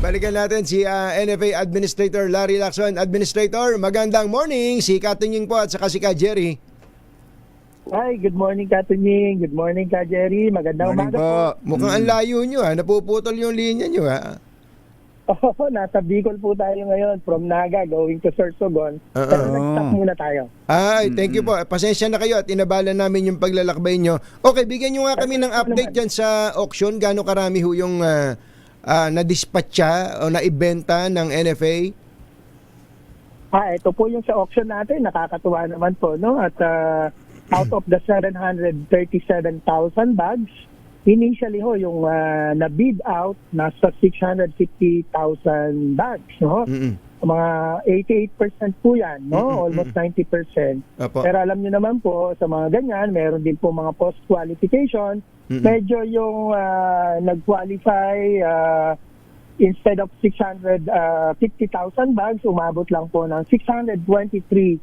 Balikan natin si NFA Administrator Larry Lacson. Administrator, magandang morning. Si Katunying po at saka si Ka Jerry. Hi, good morning Ka Tunying. Good morning Ka Jerry. Magandang Morning umaga po. Mukhang ang layo nyo ha. Napuputol yung linya nyo ha. Oo, nasa Bicol po tayo ngayon from Naga going to Sorsogon. Pero nag-stop muna tayo. Ay, thank you po. Pasensya na kayo at inabala namin yung paglalakbay nyo. Okay, bigyan nyo nga kami ng update dyan sa auction. Gaano karami ho yung na-dispatcha o na-ibenta ng NFA? Ito po yung sa auction natin. Nakakatuwa naman po, no? At out of the 737,000 bags, initially ho, yung na-bid out, nasa 650,000 bags, no? Mga 88% po yan, no? Almost 90%. Apo. Pero alam niyo naman po, sa mga ganyan, meron din po mga post-qualification. Medyo yung nag-qualify, instead of 650,000 bags, umabot lang po ng 623,000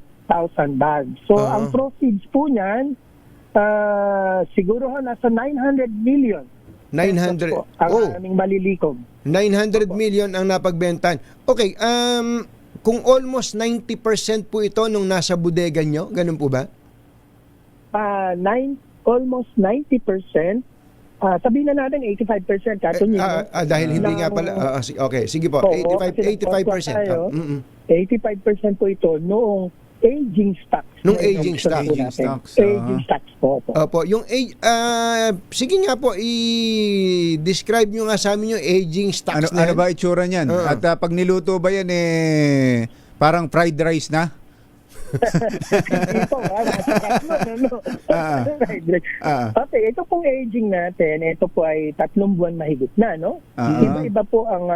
bags. So, ang proceeds po niyan, siguro nasa 900 million. 900. Po, ang aming malilikom. 900 million ang napagbentan. Okay, kung almost 90% po ito nung nasa bodega nyo, ganun po ba? Almost 90%. Sabihin na natin 85%. Dahil hindi nga pala. Okay, sige po. 85%. 85% po ito noong aging stocks. Nung aging stocks. Aging stocks po. Opo, yung sige nga po, i-describe nyo nga sa amin yung aging stocks Ano ba itsura niyan? At pag niluto ba yan parang fried rice na? Okay, ito pong aging natin, ito po ay 3 buwan mahigit na, no? Iba-iba po ang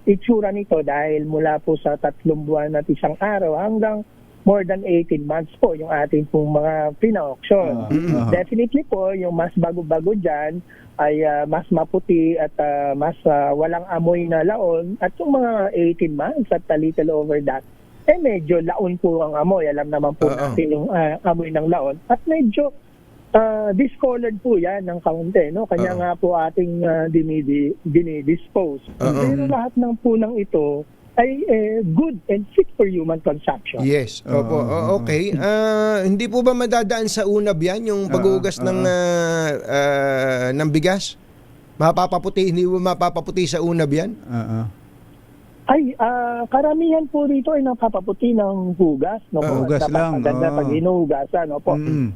itsura nito dahil mula po sa 3 buwan at 1 araw hanggang more than 18 months po yung ating pong mga pina-auction. Definitely po, yung mas bago-bago dyan ay mas maputi at mas walang amoy na laon. At yung mga 18 months at a little over that, medyo laon po ang amoy. Alam naman po natin yung amoy ng laon. At medyo discolored po yan ng kaunti. No? Kanya nga po ating dinidispose. Pero lahat ng punang ito ay good and fit for human consumption. Yes. Opo. Okay. Hindi po ba madadaan sa unab yan, yung paghugas ng bigas? Mapapaputi, hindi mo mapapaputi sa unab yan? Karamihan po rito ay napapaputi ng hugas. No? Hugas lang. Pag hinuhugasan. No?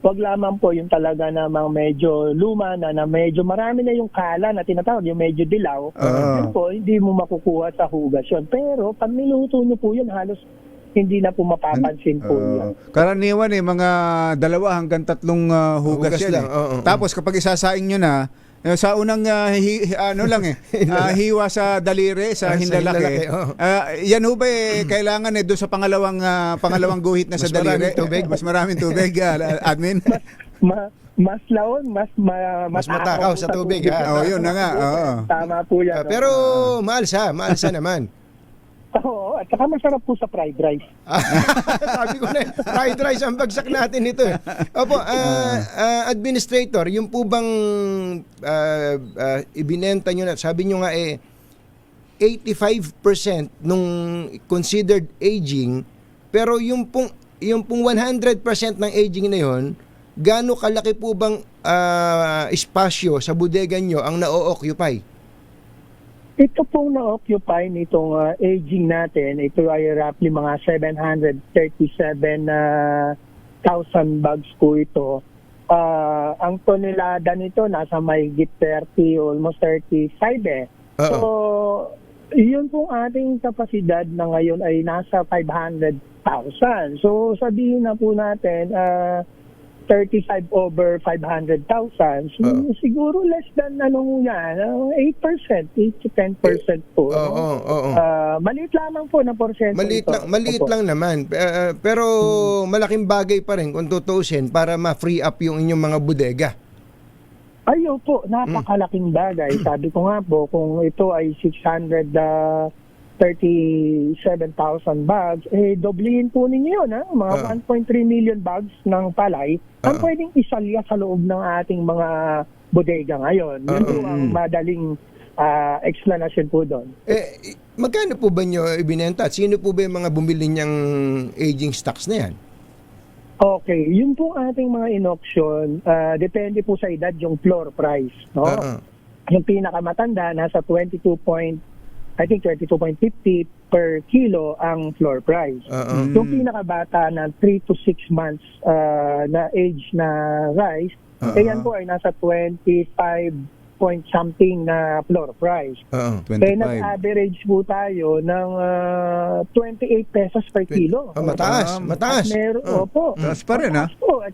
Wag lamang po yung talaga namang medyo luma na medyo marami na yung kala na tinatawag, yung medyo dilaw. Yun po, hindi mo makukuha sa hugas yun. Pero pag niluto nyo po yun, halos hindi na po mapapansin po yan. Karaniwan mga 2 hanggang 3 hugas yan. lang. Tapos kapag isasaing nyo na, sa unang hiwa sa daliri, sa hindalaki. Yan ho ba kailangan doon sa pangalawang guhit na sa daliri? Mas maraming tubig, admin? Mas laon, mas matakaw sa tubig. Yun na nga. Tama po yan. Pero maalsa naman. Oo, at saka masarap po sa fried rice. Sabi ko na, fried rice ang bagsak natin ito. Opo, Administrator, yung po bang ibinenta nyo na, sabi nyo nga 85% nung considered aging, pero yung pong 100% ng aging na yon, gaano kalaki po bang espasyo sa bodega nyo ang na-occupy? Ito pong na-occupy nitong aging natin, ito ay roughly mga 737,000 bags po ito. Ang tonelada nito nasa mahigit 30, almost 35 So, yun pong ating kapasidad na ngayon ay nasa 500,000. So, sabihin na po natin, 35 over 500,000. Siguro less than 8%, 8 to 10% po. Maliit lamang po na porsyento. Maliit lang naman. Pero malaking bagay pa rin kung tutuusin para ma-free up yung inyong mga bodega. Ayaw po, napakalaking bagay. Sabi ko nga po, kung ito ay 637,000 bags, doblehin po ninyo yun, mga 1.3 million bags ng palay ang pwedeng isalya sa loob ng ating mga bodega ngayon. Yun po ang explanation po doon. Magkano po ba nyo ibinenta? At sino po ba yung mga bumili niyang aging stocks na yan? Okay, yun po ating mga in-auction, depende po sa edad yung floor price, no? Yung pinakamatanda nasa 22.50 per kilo ang floor price. Yung pinakabata na 3 to 6 months na age na rice, yan po ay nasa 25 point something na floor price. 25. Kaya nag-average po tayo ng 28 pesos per kilo. Mataas. Opo. Taas pa rin, mataas po.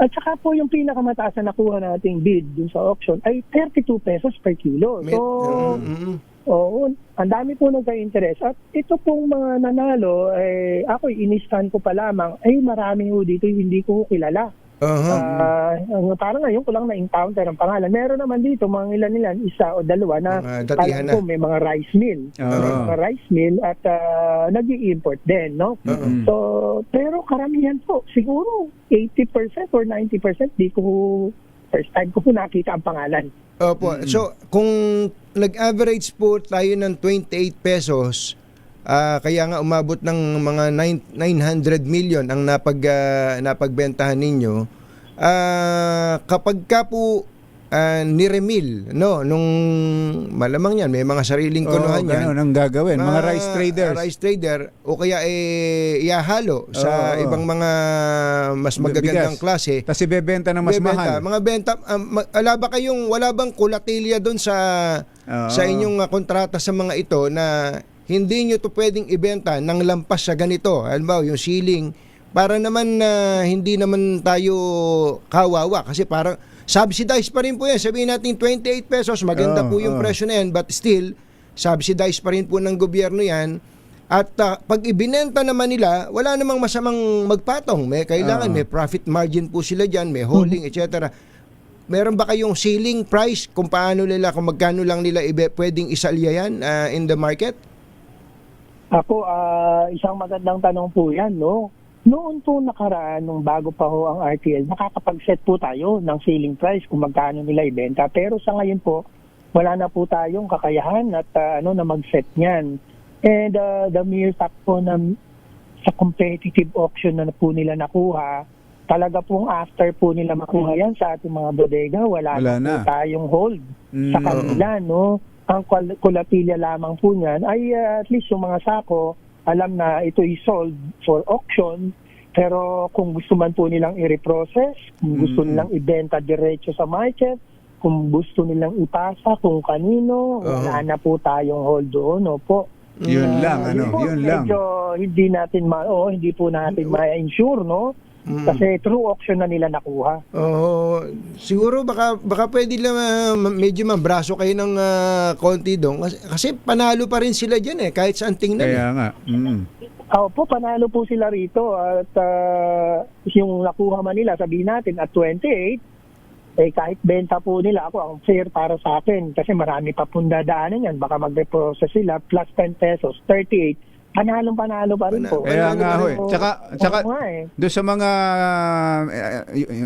At saka po yung pinakamataas na nakuha nating bid dun sa auction ay 32 pesos per kilo. So, ang dami po nagka-interest. At ito pong mga nanalo, ako inistan ko pa lamang, marami ho dito hindi ko kilala. Parang ngayon ko lang na-encounter ang pangalan. Meron naman dito mga ilan, isa o dalawa na datihan ko may mga rice mill. May mga rice mill at nag-i-import din, no? So, pero karamihan po, siguro 80% or 90% first time ko po nakita ang pangalan. Opo. So, kung nag-average po tayo ng 28 pesos, kaya nga umabot ng mga 900 million ang napagbentahan ninyo. Kapag ka po niremil, no, nung malamang yan, may mga sariling kunuhan yan. Ang gagawin, mga rice traders. Rice trader, o kaya ihahalo sa ibang mga mas magagandang klase. Tapos ibebenta ng mas mahal. Mga benta, wala bang kulatilya doon sa inyong kontrata sa mga ito na hindi nyo to pwedeng ibenta ng lampas sa ganito. Halimbawa, yung ceiling, para naman hindi naman tayo kawawa. Kasi parang subsidized pa rin po yan. Sabihin natin 28 pesos, maganda po yung presyo na yan. But still, subsidized pa rin po ng gobyerno yan. At pag ibinenta naman nila, wala namang masamang magpatong. Kailangan may profit margin po sila dyan, may holding, etc. Meron ba kayong ceiling price kung magkano lang nila pwedeng isalya yan in the market? Ako, isang magandang tanong po yan, no? Noon po nakaraan, nung bago pa ho ang RTL, nakakapag-set po tayo ng ceiling price kung magkano nila ibenta. Pero sa ngayon po, wala na po tayong kakayahan at na mag-set niyan. And the mere fact po na sa competitive auction na po nila nakuha, talaga pong after po nila makuha yan sa ating mga bodega, wala na po tayong hold sa kanila, no? Ang kulatilya lamang po niyan ay at least yung mga sako, alam na ito is sold for auction, pero kung gusto man po nilang i-reprocess, kung gusto nilang ibenta diretso sa market, kung gusto nilang ipasa kung kanino, wala na po tayong hold doon, opo. Yun lang. Medyo hindi po natin ma-insure, no? Kasi through auction na nila nakuha. Siguro baka pwede lang medyo mabraso kayo ng konti doon kasi panalo pa rin sila diyan kahit saan tingnan. Kaya nga. Opo, panalo po sila rito at yung nakuha man nila, sabihin natin at 28, kahit benta po nila, ako ang fair para sa akin kasi marami pa pong dadaanan yan, baka mag-reprocess sila plus 10 pesos, 38, panalo pa rin po. Kaya nga ho Tsaka doon sa mga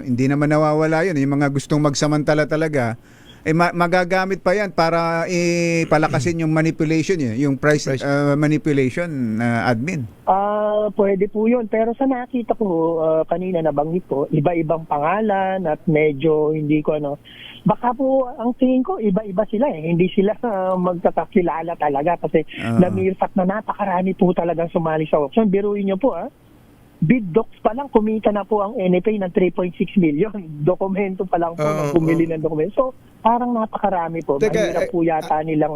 hindi naman nawawala yun, yung mga gustong magsamantala talaga, magagamit pa yan para palakasin yung manipulation yung price manipulation admin. Pwede po yun. Pero sa nakita ko kanina nabanggit ko, iba-ibang pangalan at medyo hindi ko baka po ang tingin ko iba-iba sila hindi sila magkakakilala talaga kasi namirsak na napakarami po talagang sumali sa auction. Biruin nyo po bid docs pa lang kumita na po ang NFA ng 3.6 million. Dokumento pa lang po na bumili ng dokumento. So parang napakarami po. Mahirap po yata nilang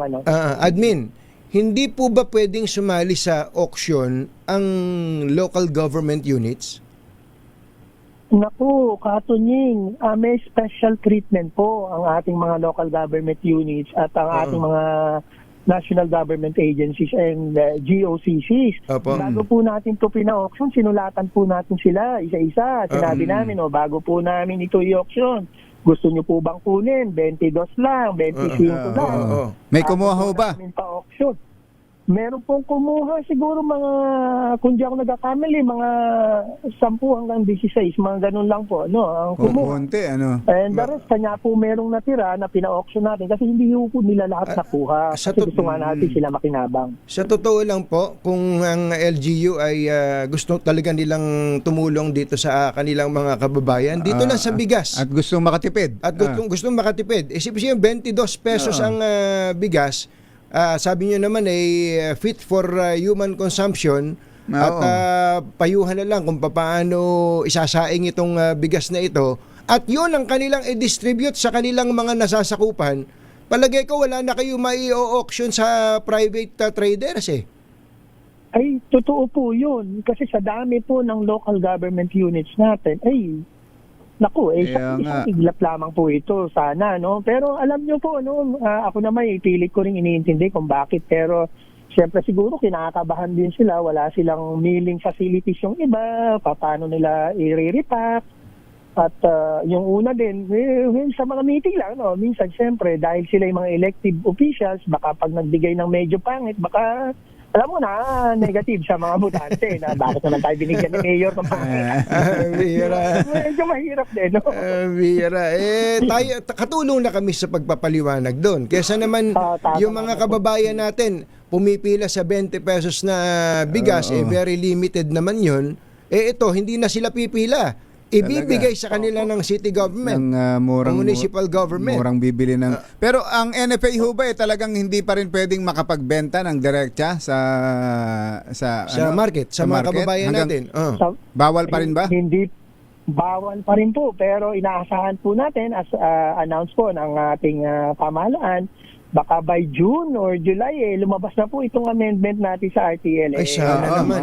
admin, hindi po ba pwedeng sumali sa auction ang local government units? Naku, Katunying, may special treatment po ang ating mga local government units at ang ating mga national government agencies and GOCCs. Bago po natin ito pina-auction, sinulatan po natin sila isa-isa. Sinabi namin, bago po namin ito i-auction, gusto nyo po bang kunin? 22 lang, 25 lang. May kumuha ho ba? Pa-auction. Meron pong kumuha siguro mga, kung di ako nagkakamali, mga 10 hanggang 16, mga ganun lang po, no, ang kumuha. Konti, ano. And the rest, kanya po merong natira na pina-auction natin kasi hindi po nila lahat nakuha. sa Kasi gusto nga natin sila makinabang. Sa totoo lang po, kung ang LGU ay gusto talaga nilang tumulong dito sa kanilang mga kababayan, dito lang sa bigas. At gustong makatipid. At gustong makatipid. Isipin mo, 22 pesos ang bigas. Sabi nyo naman ay fit for human consumption. At payuhan na lang kung paano isasaing itong bigas na ito. At yun ang kanilang i-distribute sa kanilang mga nasasakupan. Palagay ko wala na kayo mai-auction sa private traders eh. Ay, totoo po yun. Kasi sa dami po ng local government units natin, ay, naku, Kaya nga. isang iglap lamang po ito sana, no? Pero alam nyo po, no, ako naman, ipilit ko rin iniintindi kung bakit. Pero, siyempre siguro, kinakabahan din sila. Wala silang milling facilities yung iba. Paano nila i-repack. At yung una din, sa mga meeting lang, no? Minsan, siyempre, dahil sila yung mga elected officials, baka pag nagbigay ng medyo pangit, baka alam mo na, negative sa mga butante na bakit naman tayo binigyan ng mayor ng pangit. Bihira. Medyo mahirap din, no? Bihira. Tayo, katulong na kami sa pagpapaliwanag doon. Kesa naman, yung mga kababayan natin, pumipila sa 20 pesos na bigas, very limited naman yun. Ito, hindi na sila pipila. Ibibigay sa kanila ng city government, ng municipal government. Murang bibili ng. Pero ang NFA ho ba talagang hindi pa rin pwedeng makapagbenta ng direkta sa market, sa mga kababayan natin. Bawal pa rin ba? Hindi bawal pa rin po, pero inaasahan po natin as announced po ng ating pamahalaan, baka by June or July lumabas na po itong amendment natin sa RTL. Ay, sana naman.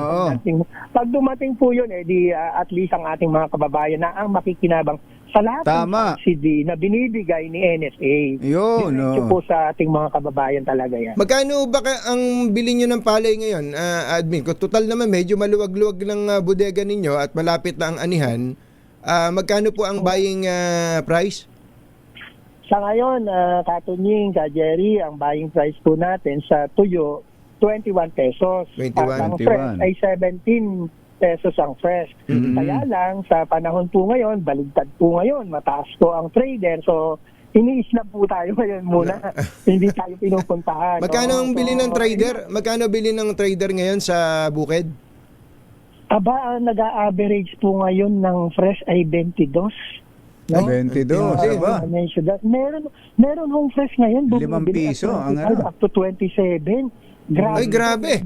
Pag dumating po yun, di at least ang ating mga kababayan na ang makikinabang sa lahat ng subsidy na binibigay ni NSA. Yun, Ito po sa ating mga kababayan talaga yan. Magkano ba ang bili nyo ng palay ngayon, admin? Kung total naman, medyo maluwag-luwag ng bodega ninyo at malapit na ang anihan, magkano po ang buying price? Sa ngayon, Katunying, Jerry, ang buying price po natin sa tuyo, 21 pesos. 21. At ang fresh ay 17 pesos ang fresh. Kaya lang, sa panahon po ngayon, baligtad po ngayon, mataas po ang trader. So, iniisnap po tayo ngayon muna. Hindi tayo pinupuntahan. Magkano ang bili ng trader? Magkano bili ng trader ngayon sa bukid? Aba, nag-a-average po ngayon ng fresh ay 22. No? 22, diba? Meron hong fresh ngayon. 5 piso ang ano. Up to 27. Grabe. Ay, grabe.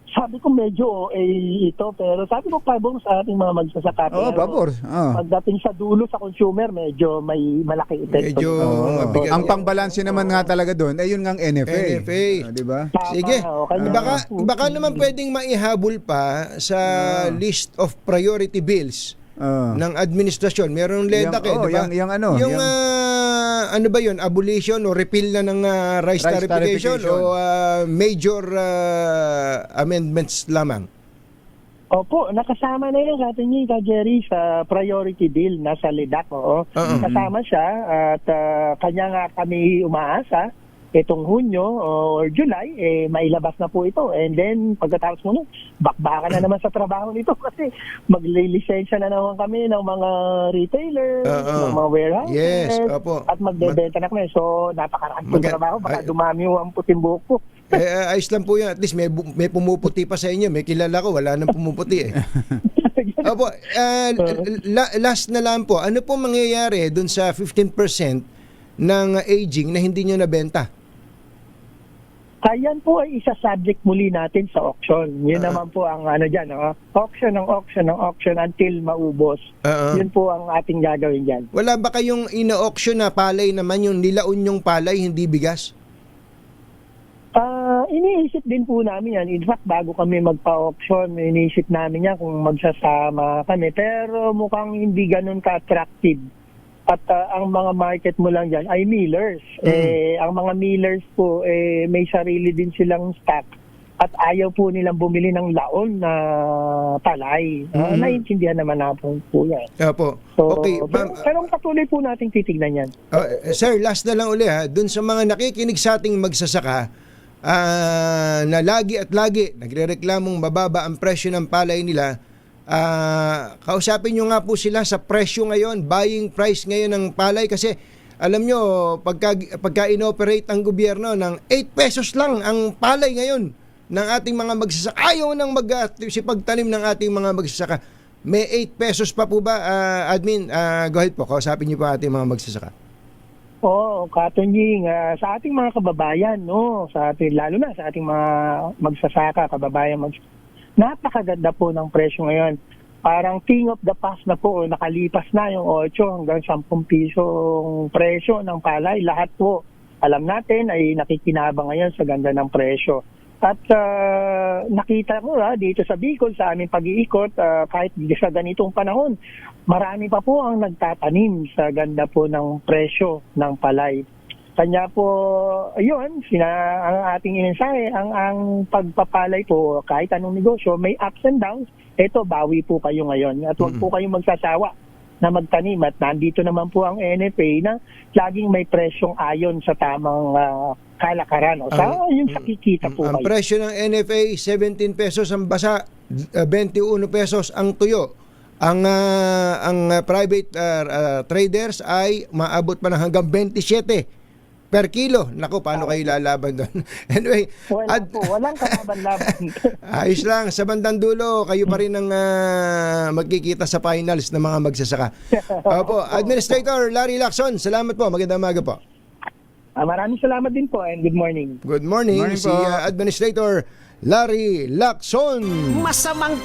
Sabi ko medyo ito, pero sabi ko pabor sa ating mga magsasaka. Pabor. Pagdating sa dulo sa consumer, medyo may malaki epekto. Medyo mabigat. Ang pangbalanse naman nga talaga doon ay yun ngang NFA. diba? Tama, Sige. Baka naman pwedeng maihabol pa sa list of priority bills ng administrasyon. Meron LEDAC diba? Yung ano ba yun? Abolition o repeal na ng rice tarification o major amendments lamang? Opo, nakasama na yun sa atin ni Jerry sa priority bill nasa LEDAC. Kasama siya at kanya nga kami umaasa itong Hunyo or July, mailabas na po ito. And then, pagkatapos mo nun, bakbakan na naman sa trabaho nito kasi maglilisensya na naman kami ng mga retailers, ng mga warehouses, at magbebenta na kami. So, napakaraan po trabaho. Baka dumami ang puting buhok po. Ayos lang po yan. At least may pumuputi pa sa inyo. May kilala ko, wala nang pumuputi Opo, last na lang po, ano po mangyayari dun sa 15% ng aging na hindi nyo nabenta? Ayan po ay isa-subject muli natin sa auction. Yun naman po ang dyan. Auction until maubos. Yun po ang ating gagawin dyan. Wala ba kayong ina-auction na palay naman, yung nilaon yung palay, hindi bigas? Iniisip din po namin yan. In fact, bago kami magpa-auction, iniisip namin yan kung magsasama kami. Pero mukhang hindi ganun ka-attractive. At ang mga market mo lang dyan ay millers. Ang mga millers po, may sarili din silang stock. At ayaw po nilang bumili ng laon na palay. Naiintindihan naman na po yan. Opo. So, okay. Pero patuloy po nating titignan yan. Sir, last na lang uli Dun sa mga nakikinig sa ating magsasaka, na lagi at lagi nagrereklamong mababa ang presyo ng palay nila, kausapin nyo nga po sila sa presyo ngayon, buying price ngayon ng palay, kasi alam nyo, pagka inoperate ang gobyerno ng 8 pesos lang ang palay ngayon ng ating mga magsasaka, ayaw nang pagtanim ng ating mga magsasaka. May 8 pesos pa po ba, admin? Go ahead po, kausapin nyo pa ating mga magsasaka. Oo, Katunjing, sa ating mga kababayan, no, sa ating, lalo na sa ating mga magsasaka, kababayan, napakaganda po ng presyo ngayon. Parang king of the past na po, nakalipas na yung 8 hanggang 10 pisong presyo ng palay. Lahat po, alam natin, ay nakikinabang ngayon sa ganda ng presyo. At nakita ko dito sa Bicol, sa aming pag-iikot, kahit sa ganitong panahon, marami pa po ang nagtatanim sa ganda po ng presyo ng palay. Kanya po, yun, ang ating inensahe, ang pagpapalay po, kahit anong negosyo, may ups and downs. Ito, bawi po kayo ngayon. At huwag po kayong magsasawa na magtanim. At nandito naman po ang NFA na laging may presyong ayon sa tamang kalakaran. O sa yung sakikita po ang kayo. presyo ng NFA, 17 pesos ang basa, 21 pesos ang tuyo. Ang private traders ay maabot pa ng hanggang 27 per kilo. Naku, paano kayo lalaban doon? Anyway, Walang kalaban-laban. ayos lang. Sa bandang dulo, kayo pa rin ang magkikita sa finals ng mga magsasaka. Opo, Administrator Larry Lacson, salamat po. Magandang umaga po. Maraming salamat din po and good morning. Good morning, Good morning si po. Administrator Larry Lacson. Masamang